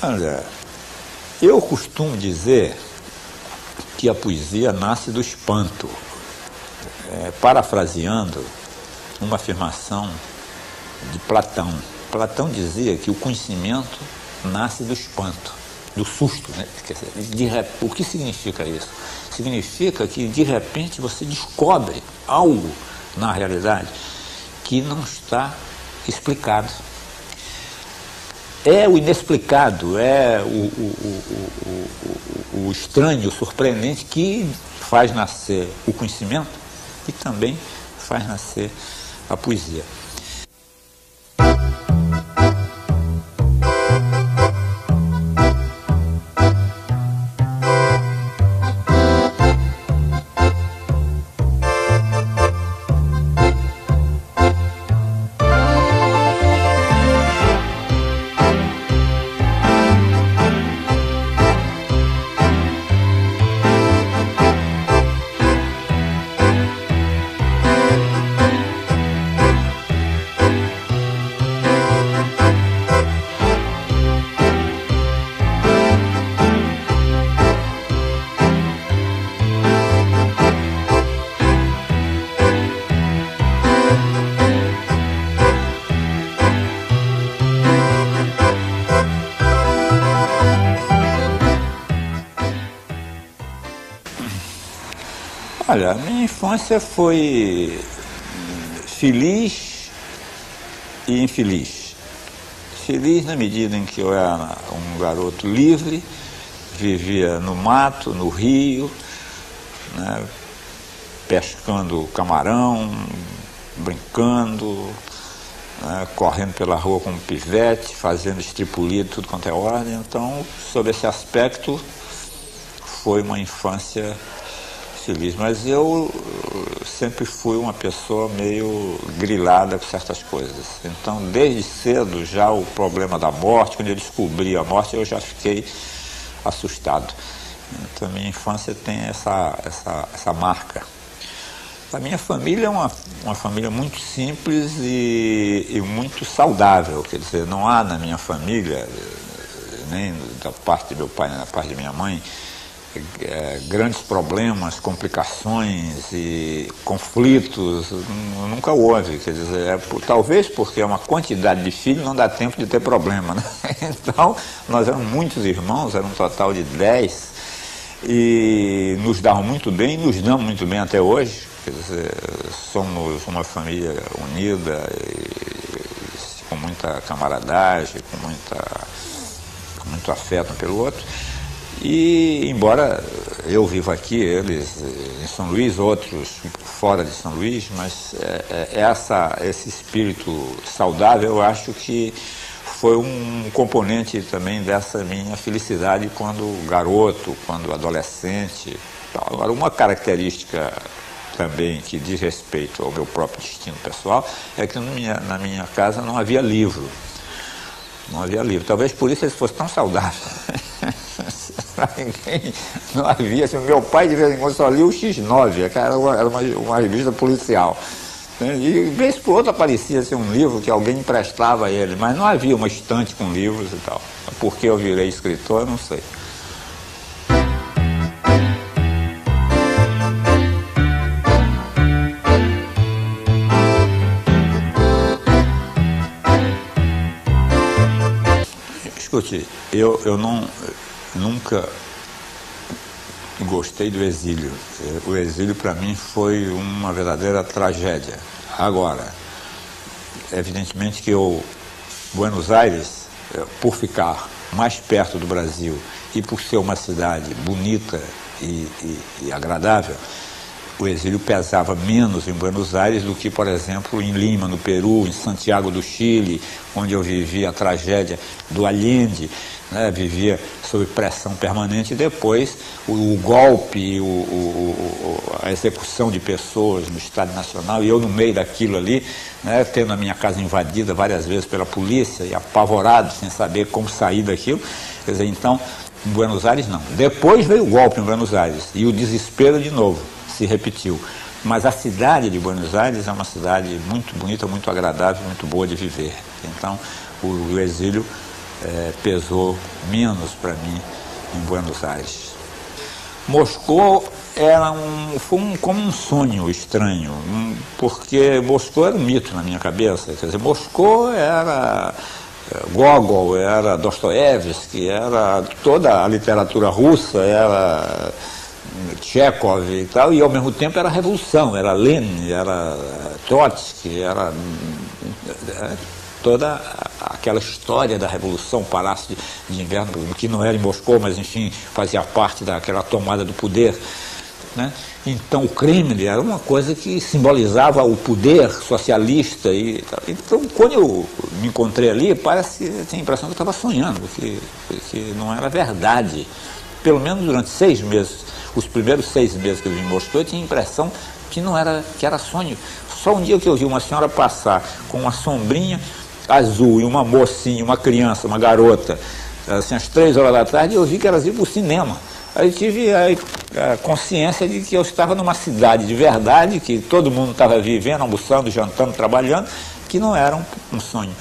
Olha, eu costumo dizer que a poesia nasce do espanto, parafraseando uma afirmação de Platão. Platão dizia que o conhecimento nasce do espanto, do susto, né? O que significa isso? Significa que de repente você descobre algo na realidade que não está explicado. É o inexplicado, é o estranho, o surpreendente que faz nascer o conhecimento e também faz nascer a poesia. Olha, a minha infância foi feliz e infeliz. Feliz na medida em que eu era um garoto livre, vivia no mato, no rio, né, pescando camarão, brincando, né, correndo pela rua com um pivete, fazendo estripulia de tudo quanto é ordem. Então, sob esse aspecto, foi uma infância feliz, mas eu sempre fui uma pessoa meio grilada com certas coisas. Então, desde cedo, já o problema da morte, quando eu descobri a morte, eu já fiquei assustado. Então, a minha infância tem essa marca. A minha família é uma família muito simples e muito saudável, quer dizer, não há na minha família, nem da parte do meu pai, nem da parte de minha mãe, grandes problemas, complicações e conflitos, nunca houve, quer dizer, talvez porque é uma quantidade de filhos, não dá tempo de ter problema, né? Então, nós éramos muitos irmãos, era um total de 10, e nos davam muito bem, e nos damos muito bem até hoje, quer dizer, somos uma família unida, e com muita camaradagem, com muito afeto um pelo outro. E, embora eu viva aqui, eles em São Luís, outros fora de São Luís, mas esse espírito saudável, eu acho que foi um componente também dessa minha felicidade quando garoto, quando adolescente. Agora, uma característica também que diz respeito ao meu próprio destino pessoal é que na minha casa não havia livro. Não havia livro. Talvez por isso eles fossem tão saudáveis. Não havia, assim, meu pai de vez em quando só lia o X9, que era uma revista policial, né? E de vez por outra aparecia assim, um livro que alguém emprestava a ele, mas não havia uma estante com livros e tal. Por que eu virei escritor, eu não sei. Escute, eu nunca gostei do exílio. O exílio para mim foi uma verdadeira tragédia. Agora, evidentemente que Buenos Aires, por ficar mais perto do Brasil e por ser uma cidade bonita e agradável, o exílio pesava menos em Buenos Aires do que, por exemplo, em Lima, no Peru, em Santiago do Chile, onde eu vivia a tragédia do Allende, né? Vivia sob pressão permanente, e depois o golpe, a execução de pessoas no Estado Nacional, e eu no meio daquilo ali, né? Tendo a minha casa invadida várias vezes pela polícia e apavorado, sem saber como sair daquilo. Quer dizer, então, em Buenos Aires não. Depois veio o golpe em Buenos Aires e o desespero de novo se repetiu. Mas a cidade de Buenos Aires é uma cidade muito bonita, muito agradável, muito boa de viver. Então, o exílio pesou menos para mim em Buenos Aires. Moscou foi como um sonho estranho, porque Moscou era um mito na minha cabeça. Quer dizer, Moscou era Gogol, era Dostoiévski, era toda a literatura russa, era Tchekov e tal, e ao mesmo tempo era a revolução, era Lenin, era Trotsky, era toda aquela história da revolução, Palácio de Inverno, que não era em Moscou, mas enfim, fazia parte daquela tomada do poder, né? Então o Kremlin era uma coisa que simbolizava o poder socialista e tal. Então quando eu me encontrei ali, tem a impressão que eu estava sonhando, que não era verdade. Pelo menos durante 6 meses, os primeiros 6 meses que eu vim em Moscou, eu tinha a impressão que era sonho. Só um dia que eu vi uma senhora passar com uma sombrinha azul e uma mocinha, uma criança, uma garota, assim, às 3 horas da tarde, eu vi que elas iam para o cinema. Aí eu tive a consciência de que eu estava numa cidade de verdade, que todo mundo estava vivendo, almoçando, jantando, trabalhando, que não era um sonho.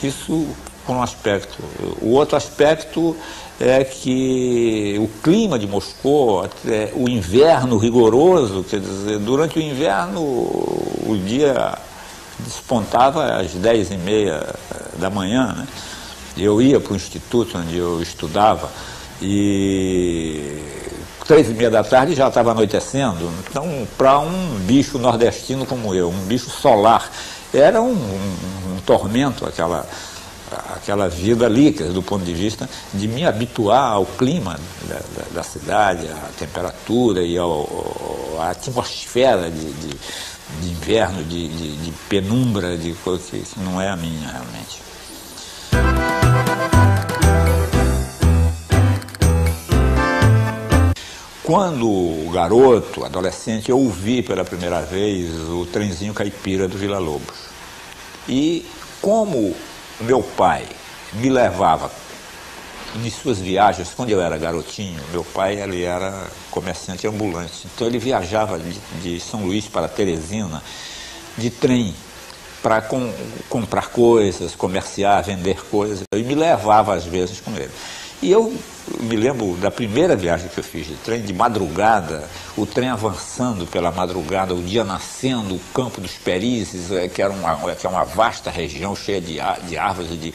Isso por um aspecto. O outro aspecto é que o clima de Moscou, o inverno rigoroso, quer dizer, durante o inverno o dia despontava às 10h30 da manhã, né? Eu ia para o instituto onde eu estudava e 3h30 da tarde já estava anoitecendo. Então, para um bicho nordestino como eu, um bicho solar, era um tormento aquela vida ali, do ponto de vista de me habituar ao clima da cidade, à temperatura e à atmosfera de inverno, de penumbra, de coisa que não é a minha realmente. Quando garoto, adolescente, eu ouvi pela primeira vez o trenzinho caipira do Villa-Lobos. E como meu pai me levava em suas viagens, quando eu era garotinho, meu pai ele era comerciante ambulante, então ele viajava de São Luís para Teresina de trem para comprar coisas, comerciar, vender coisas, e me levava às vezes com ele. E eu me lembro da primeira viagem que eu fiz de trem, de madrugada, o trem avançando pela madrugada, o dia nascendo, o Campo dos Perizes, que é uma vasta região cheia de árvores e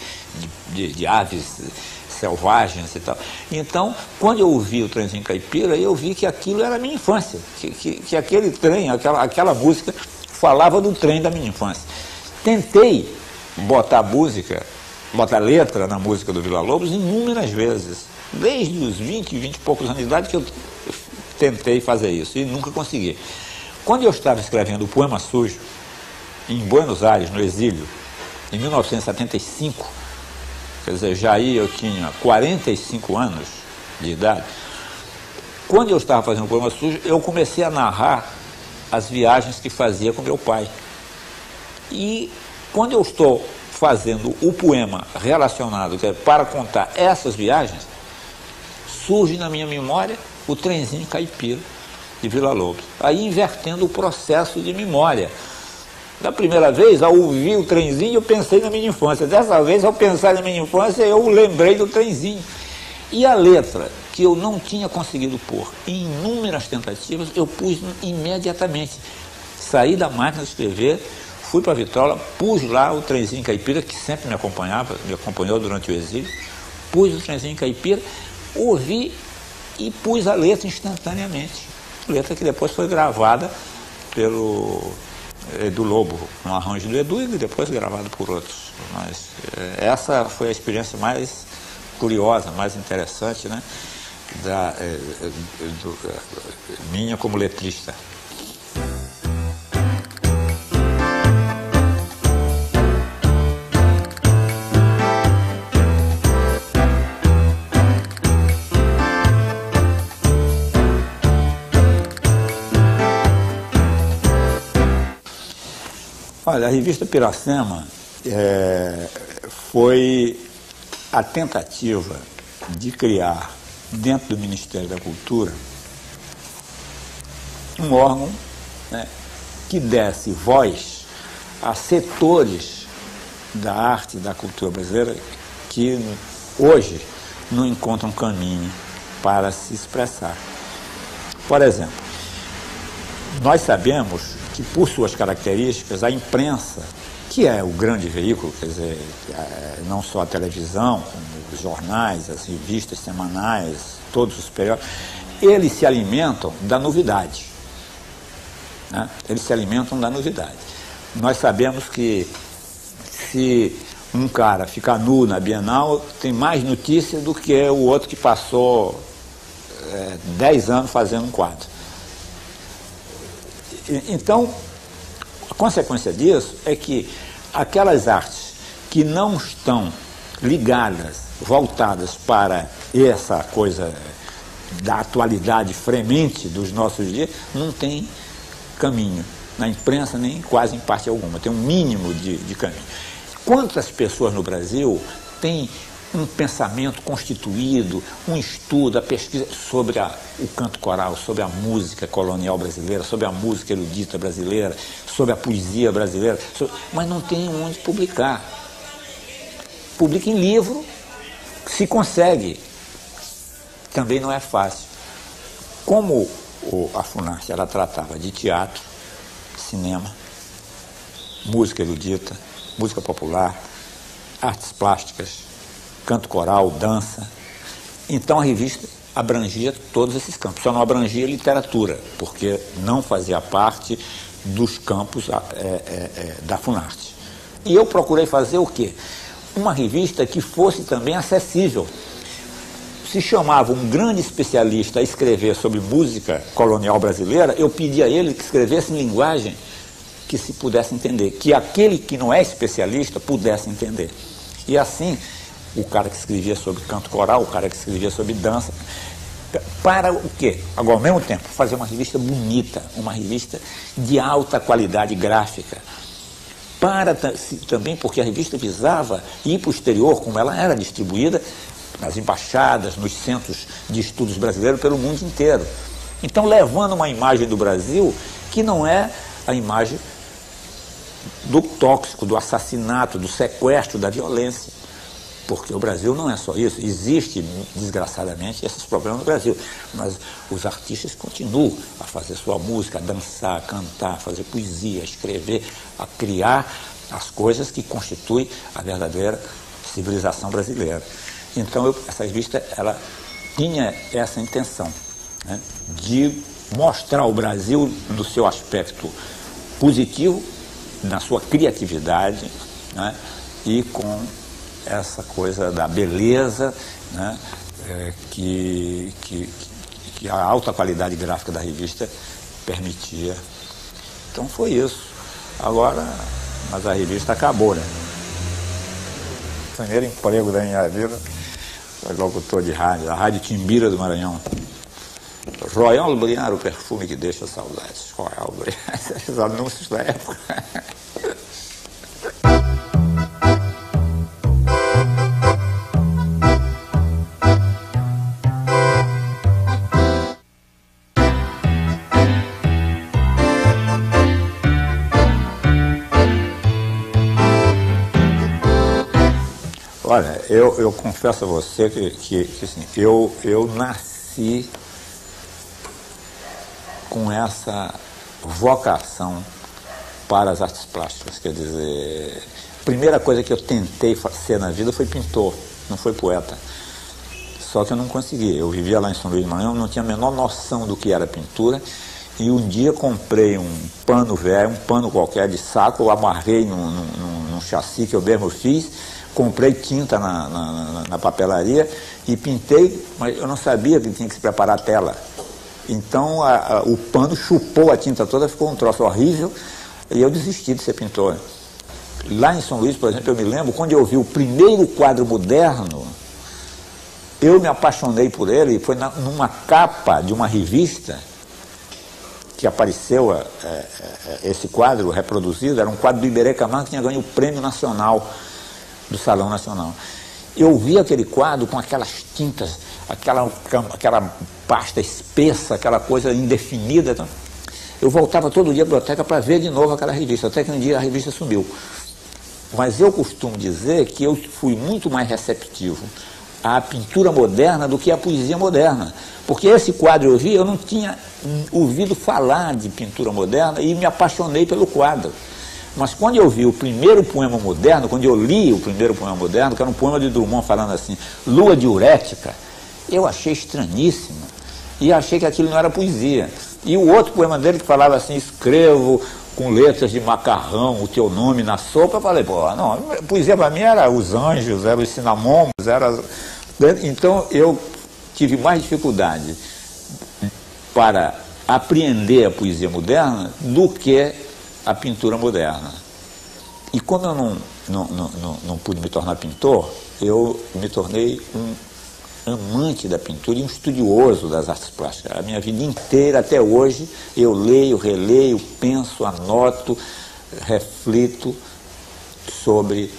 de aves selvagens e tal. Então, quando eu ouvi o trenzinho caipira, eu vi que aquilo era a minha infância, que aquele trem, aquela música falava do trem da minha infância. Tentei botar letra na música do Villa-Lobos inúmeras vezes, desde os 20 e poucos anos de idade que eu tentei fazer isso e nunca consegui. Quando eu estava escrevendo o Poema Sujo, em Buenos Aires, no exílio, em 1975, quer dizer, já aí eu tinha 45 anos de idade, quando eu estava fazendo o Poema Sujo, eu comecei a narrar as viagens que fazia com meu pai. E quando eu estou fazendo o poema relacionado, que é para contar essas viagens, surge na minha memória o trenzinho caipira de Villa-Lobos, aí invertendo o processo de memória. Da primeira vez, ao ouvir o trenzinho, eu pensei na minha infância. Dessa vez, ao pensar na minha infância, eu lembrei do trenzinho. E a letra, que eu não tinha conseguido pôr em inúmeras tentativas, eu pus imediatamente. Saí da máquina de escrever, fui para a vitrola, pus lá o trenzinho caipira, que sempre me acompanhou durante o exílio, pus o trenzinho caipira, ouvi e pus a letra instantaneamente. Letra que depois foi gravada pelo Edu Lobo, um arranjo do Edu, e depois gravado por outros. Mas essa foi a experiência mais curiosa, mais interessante, né, minha como letrista. Olha, a revista Piracema foi a tentativa de criar, dentro do Ministério da Cultura, um órgão, né, que desse voz a setores da arte e da cultura brasileira que hoje não encontram caminho para se expressar. Por exemplo, nós sabemos que, por suas características, a imprensa, que é o grande veículo, quer dizer, não só a televisão, como os jornais, as revistas semanais, todos os periódicos, eles se alimentam da novidade. Né? Eles se alimentam da novidade. Nós sabemos que se um cara ficar nu na Bienal, tem mais notícia do que o outro que passou 10 anos fazendo um quadro. Então, a consequência disso é que aquelas artes que não estão ligadas, voltadas para essa coisa da atualidade fremente dos nossos dias, não tem caminho na imprensa, nem quase em parte alguma, tem um mínimo de caminho. Quantas pessoas no Brasil têm um pensamento constituído, um estudo, a pesquisa sobre o canto coral, sobre a música colonial brasileira, sobre a música erudita brasileira, sobre a poesia brasileira, mas não tem onde publicar. Publica em livro, se consegue, também não é fácil. Como a Funarte, ela tratava de teatro, cinema, música erudita, música popular, artes plásticas, canto coral, dança. Então a revista abrangia todos esses campos, só não abrangia literatura, porque não fazia parte dos campos da Funarte. E eu procurei fazer o quê? Uma revista que fosse também acessível. Se chamava um grande especialista a escrever sobre música colonial brasileira, eu pedia a ele que escrevesse em linguagem que se pudesse entender, que aquele que não é especialista pudesse entender. E assim, o cara que escrevia sobre canto coral, o cara que escrevia sobre dança, para o quê? Agora, ao mesmo tempo, fazer uma revista bonita, uma revista de alta qualidade gráfica, para também porque a revista visava ir para o exterior, como ela era distribuída nas embaixadas, nos centros de estudos brasileiros pelo mundo inteiro. Então, levando uma imagem do Brasil que não é a imagem do tóxico, do assassinato, do sequestro, da violência. Porque o Brasil não é só isso. Existe, desgraçadamente, esses problemas no Brasil. Mas os artistas continuam a fazer sua música, a dançar, a cantar, a fazer poesia, a escrever, a criar as coisas que constituem a verdadeira civilização brasileira. Então, essa revista, ela tinha essa intenção, né, de mostrar o Brasil no seu aspecto positivo, na sua criatividade, né, e com essa coisa da beleza, né, que a alta qualidade gráfica da revista permitia. Então foi isso. Agora, mas a revista acabou, né? O primeiro emprego da minha vida foi locutor de rádio, a Rádio Timbira do Maranhão. Royal Briar, o perfume que deixa saudades. Royal Briar, esses anúncios da época. Olha, eu confesso a você que assim, eu nasci com essa vocação para as artes plásticas. Quer dizer, a primeira coisa que eu tentei ser na vida foi pintor, não foi poeta. Só que eu não consegui. Eu vivia lá em São Luís do Maranhão, não tinha a menor noção do que era pintura. E um dia comprei um pano velho, um pano qualquer de saco, eu amarrei num chassi que eu mesmo fiz, comprei tinta na papelaria e pintei, mas eu não sabia que tinha que se preparar a tela. Então o pano chupou a tinta toda, ficou um troço horrível e eu desisti de ser pintor. Lá em São Luís, por exemplo, eu me lembro, quando eu vi o primeiro quadro moderno, eu me apaixonei por ele, foi numa capa de uma revista que apareceu esse quadro reproduzido, era um quadro do Iberê Camargo que tinha ganho o Prêmio Nacional do Salão Nacional. Eu vi aquele quadro com aquelas tintas, aquela pasta espessa, aquela coisa indefinida. Então, eu voltava todo dia à biblioteca para ver de novo aquela revista, até que um dia a revista sumiu. Mas eu costumo dizer que eu fui muito mais receptivo à pintura moderna do que à poesia moderna. Porque esse quadro eu vi, eu não tinha ouvido falar de pintura moderna e me apaixonei pelo quadro. Mas quando eu vi o primeiro poema moderno, quando eu li o primeiro poema moderno, que era um poema de Drummond falando assim, lua diurética, eu achei estranhíssimo e achei que aquilo não era poesia. E o outro poema dele que falava assim, escrevo com letras de macarrão o teu nome na sopa, eu falei, pô, não, poesia para mim era os anjos, era os cinnamoms, era... Então eu tive mais dificuldade para apreender a poesia moderna do que a pintura moderna. E como eu não pude me tornar pintor, eu me tornei um amante da pintura e um estudioso das artes plásticas. A minha vida inteira, até hoje, eu leio, releio, penso, anoto, reflito sobre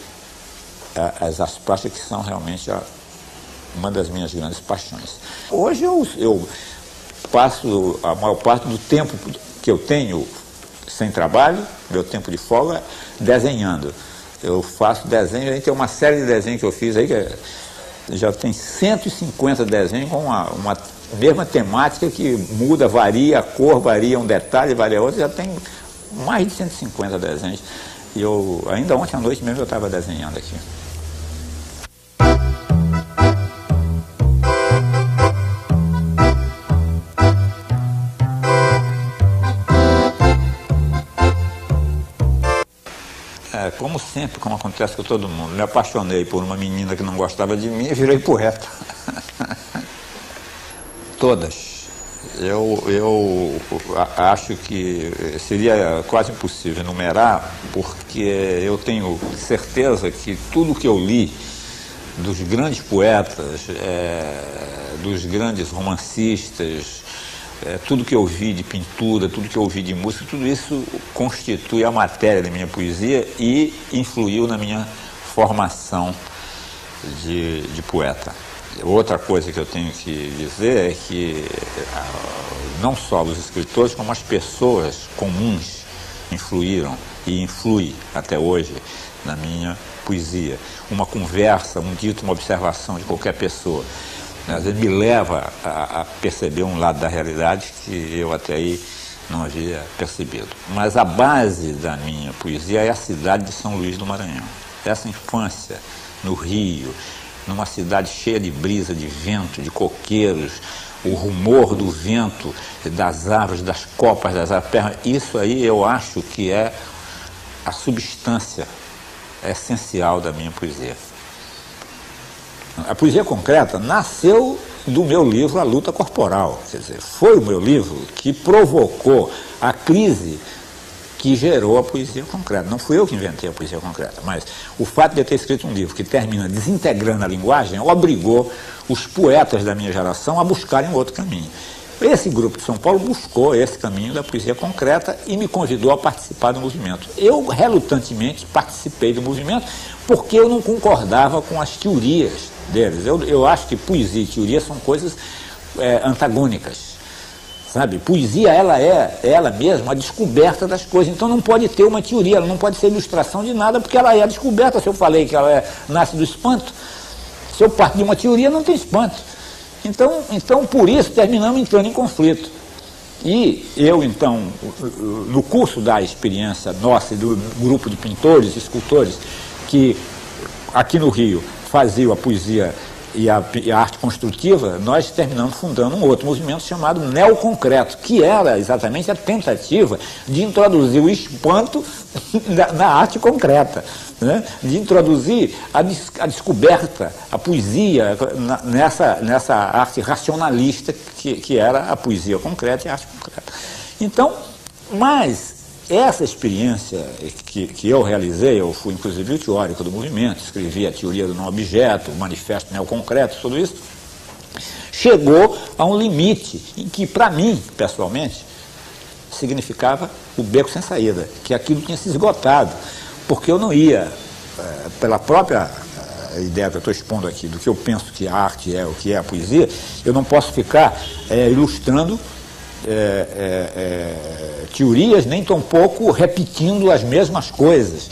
as artes plásticas, que são realmente uma das minhas grandes paixões. Hoje eu passo a maior parte do tempo que eu tenho sem trabalho, meu tempo de folga, desenhando. Eu faço desenho, tem uma série de desenhos que eu fiz aí, que já tem 150 desenhos com uma mesma temática que muda, varia a cor, varia um detalhe, varia outro, já tem mais de 150 desenhos. E ainda ontem à noite mesmo eu estava desenhando aqui. Como sempre, como acontece com todo mundo, me apaixonei por uma menina que não gostava de mim e virei poeta. Todas. Eu acho que seria quase impossível enumerar, porque eu tenho certeza que tudo que eu li dos grandes poetas, dos grandes romancistas, tudo que eu vi de pintura, tudo que eu vi de música, tudo isso constitui a matéria da minha poesia e influiu na minha formação de poeta. Outra coisa que eu tenho que dizer é que não só os escritores, como as pessoas comuns influíram e influem até hoje na minha poesia. Uma conversa, um dito, uma observação de qualquer pessoa, às vezes me leva a perceber um lado da realidade que eu até aí não havia percebido. Mas a base da minha poesia é a cidade de São Luís do Maranhão. Essa infância no Rio, numa cidade cheia de brisa, de vento, de coqueiros, o rumor do vento, das árvores, das copas das árvores, isso aí eu acho que é a substância essencial da minha poesia. A poesia concreta nasceu do meu livro A Luta Corporal, quer dizer, foi o meu livro que provocou a crise que gerou a poesia concreta. Não fui eu que inventei a poesia concreta, mas o fato de eu ter escrito um livro que termina desintegrando a linguagem obrigou os poetas da minha geração a buscarem outro caminho. Esse grupo de São Paulo buscou esse caminho da poesia concreta e me convidou a participar do movimento. Eu, relutantemente, participei do movimento porque eu não concordava com as teorias deles. Eu acho que poesia e teoria são coisas antagônicas, sabe? Poesia, ela é ela mesma a descoberta das coisas, então não pode ter uma teoria, ela não pode ser ilustração de nada, porque ela é a descoberta. Se eu falei que ela nasce do espanto, se eu parto de uma teoria, não tem espanto. Então, por isso, terminamos entrando em conflito. E eu, então, no curso da experiência nossa e do grupo de pintores, escultores, que aqui no Rio faziam a poesia e a arte construtiva, nós terminamos fundando um outro movimento chamado Neoconcreto, que era exatamente a tentativa de introduzir o espanto na arte concreta, né? De introduzir a descoberta, a poesia nessa arte racionalista que era a poesia concreta e a arte concreta. Então, mas essa experiência que eu realizei, eu fui inclusive o teórico do movimento, escrevi a teoria do não objeto, o manifesto neoconcreto, tudo isso, chegou a um limite em que, para mim, pessoalmente, significava o beco sem saída, que aquilo tinha se esgotado, porque eu não ia, pela própria ideia que eu estou expondo aqui, do que eu penso que a arte é, o que é a poesia, eu não posso ficar ilustrando teorias, nem tampouco repetindo as mesmas coisas.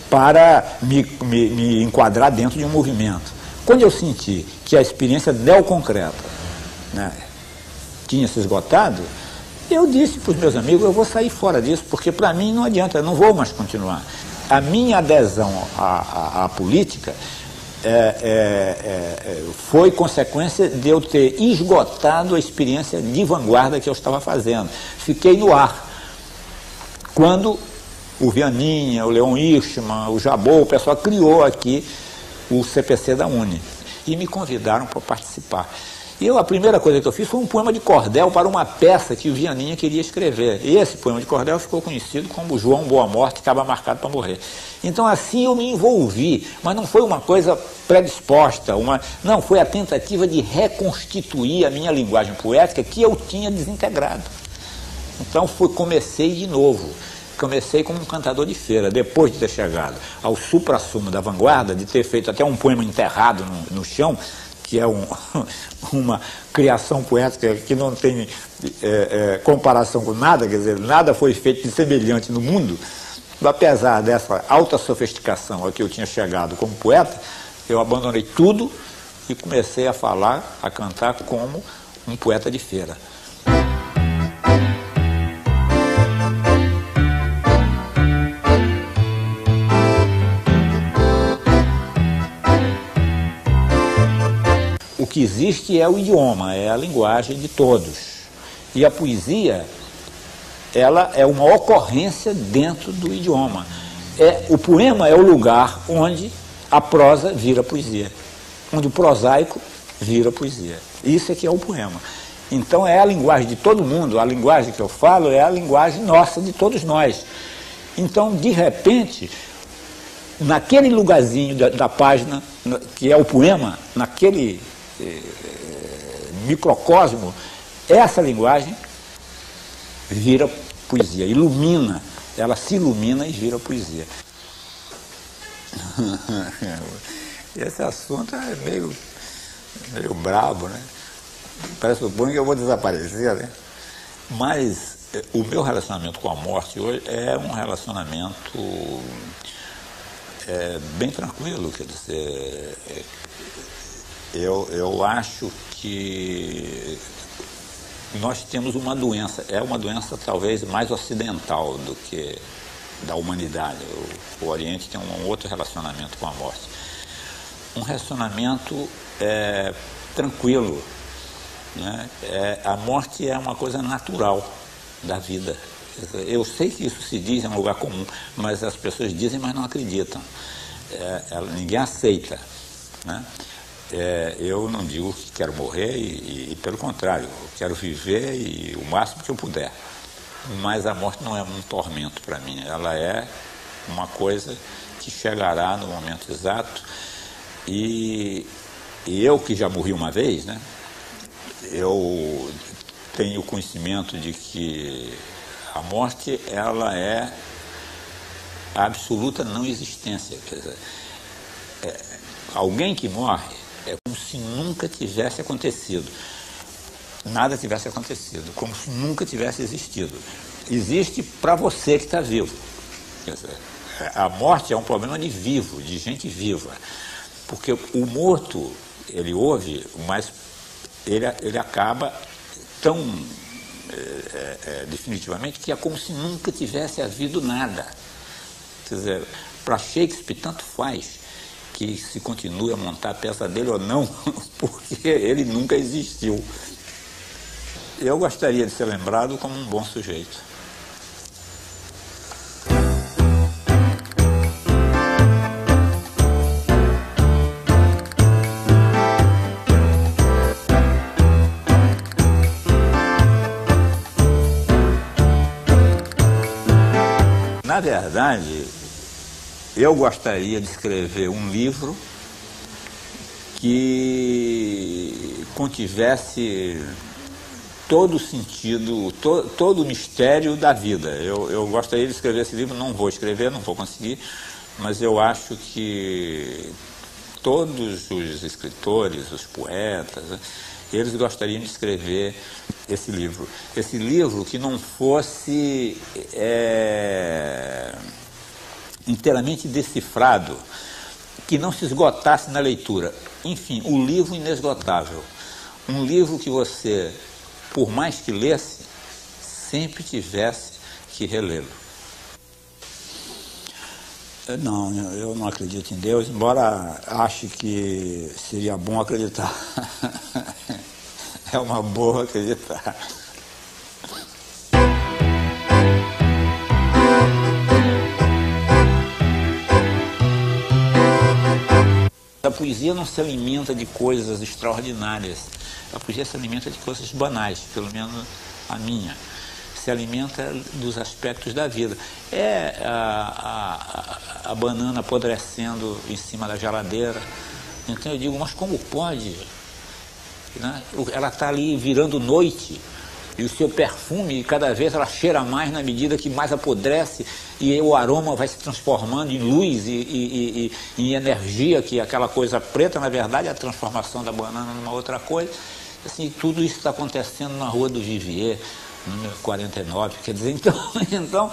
para me enquadrar dentro de um movimento. Quando eu senti que a experiência neoconcreta, né, tinha se esgotado, eu disse para os meus amigos, eu vou sair fora disso, porque para mim não adianta, eu não vou mais continuar. A minha adesão à política foi consequência de eu ter esgotado a experiência de vanguarda que eu estava fazendo. Fiquei no ar. Quando o Vianinha, o Leon Hirschman, o Jabot, o pessoal criou aqui o CPC da UNE e me convidaram para participar. E a primeira coisa que eu fiz foi um poema de cordel para uma peça que o Vianinha queria escrever. E esse poema de cordel ficou conhecido como João Boa Morte, Acaba Marcado para Morrer. Então assim eu me envolvi, mas não foi uma coisa predisposta, não, foi a tentativa de reconstituir a minha linguagem poética que eu tinha desintegrado. Então comecei de novo. Comecei como um cantador de feira, depois de ter chegado ao supra-sumo da vanguarda, de ter feito até um poema enterrado no chão, que é uma criação poética que não tem comparação com nada, quer dizer, nada foi feito de semelhante no mundo. Apesar dessa alta sofisticação a que eu tinha chegado como poeta, eu abandonei tudo e comecei a falar, a cantar como um poeta de feira. O que existe é o idioma, é a linguagem de todos. E a poesia, ela é uma ocorrência dentro do idioma. O poema é o lugar onde a prosa vira poesia, onde o prosaico vira poesia. Isso é que é o poema. Então é a linguagem de todo mundo, a linguagem que eu falo é a linguagem nossa, de todos nós. Então, de repente, naquele lugarzinho da página, que é o poema, naquele microcosmo, essa linguagem vira poesia, ilumina, ela se ilumina e vira poesia. Esse assunto é meio brabo, né? Parece que eu vou desaparecer, né? Mas o meu relacionamento com a morte hoje é um relacionamento bem tranquilo, quer dizer, eu acho que nós temos uma doença, é uma doença talvez mais ocidental do que da humanidade. O Oriente tem um outro relacionamento com a morte. Um relacionamento tranquilo, né? A morte é uma coisa natural da vida. Eu sei que isso se diz em um lugar comum, mas as pessoas dizem, mas não acreditam. Ninguém aceita, né? Eu não digo que quero morrer e pelo contrário, eu quero viver e o máximo que eu puder. Mas a morte não é um tormento para mim, ela é uma coisa que chegará no momento exato. E eu que já morri uma vez, né, eu tenho conhecimento de que a morte ela é a absoluta não existência. Quer dizer, alguém que morre é como se nunca tivesse acontecido. Nada tivesse acontecido, como se nunca tivesse existido. Existe para você que está vivo. Quer dizer, a morte é um problema de vivo, de gente viva. Porque o morto, ele ouve, mas ele acaba tão definitivamente que é como se nunca tivesse havido nada. Quer dizer, para Shakespeare tanto faz que se continue a montar a peça dele ou não, porque ele nunca existiu. Eu gostaria de ser lembrado como um bom sujeito. Na verdade, eu gostaria de escrever um livro que contivesse todo o sentido, todo o mistério da vida. Eu gostaria de escrever esse livro, não vou escrever, não vou conseguir, mas eu acho que todos os escritores, os poetas, eles gostariam de escrever esse livro. Esse livro que não fosse inteiramente decifrado, que não se esgotasse na leitura. Enfim, o livro inesgotável. Um livro que você, por mais que lesse, sempre tivesse que relê-lo. Não, eu não acredito em Deus, embora ache que seria bom acreditar. É uma boa acreditar. A poesia não se alimenta de coisas extraordinárias. A poesia se alimenta de coisas banais, pelo menos a minha. Se alimenta dos aspectos da vida. É a banana apodrecendo em cima da geladeira. Então eu digo, mas como pode? Né? Ela está ali virando noite. E o seu perfume, cada vez ela cheira mais na medida que mais apodrece, e o aroma vai se transformando em luz e em energia, que aquela coisa preta, na verdade, é a transformação da banana numa outra coisa. Assim, tudo isso está acontecendo na Rua do Vivier, número 49, quer dizer, então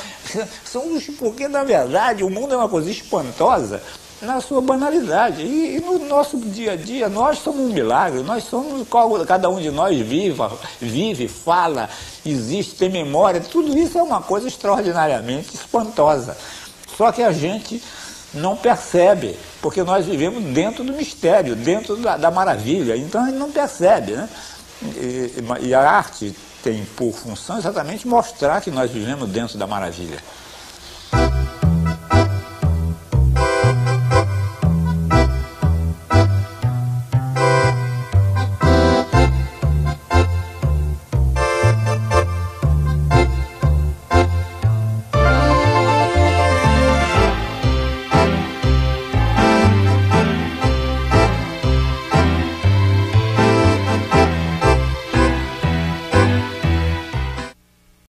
porque na verdade o mundo é uma coisa espantosa na sua banalidade, e no nosso dia a dia nós somos um milagre, nós somos, cada um de nós vive, fala, existe, tem memória, tudo isso é uma coisa extraordinariamente espantosa, só que a gente não percebe, porque nós vivemos dentro do mistério, dentro da maravilha, então a gente não percebe, né? E a arte tem por função exatamente mostrar que nós vivemos dentro da maravilha.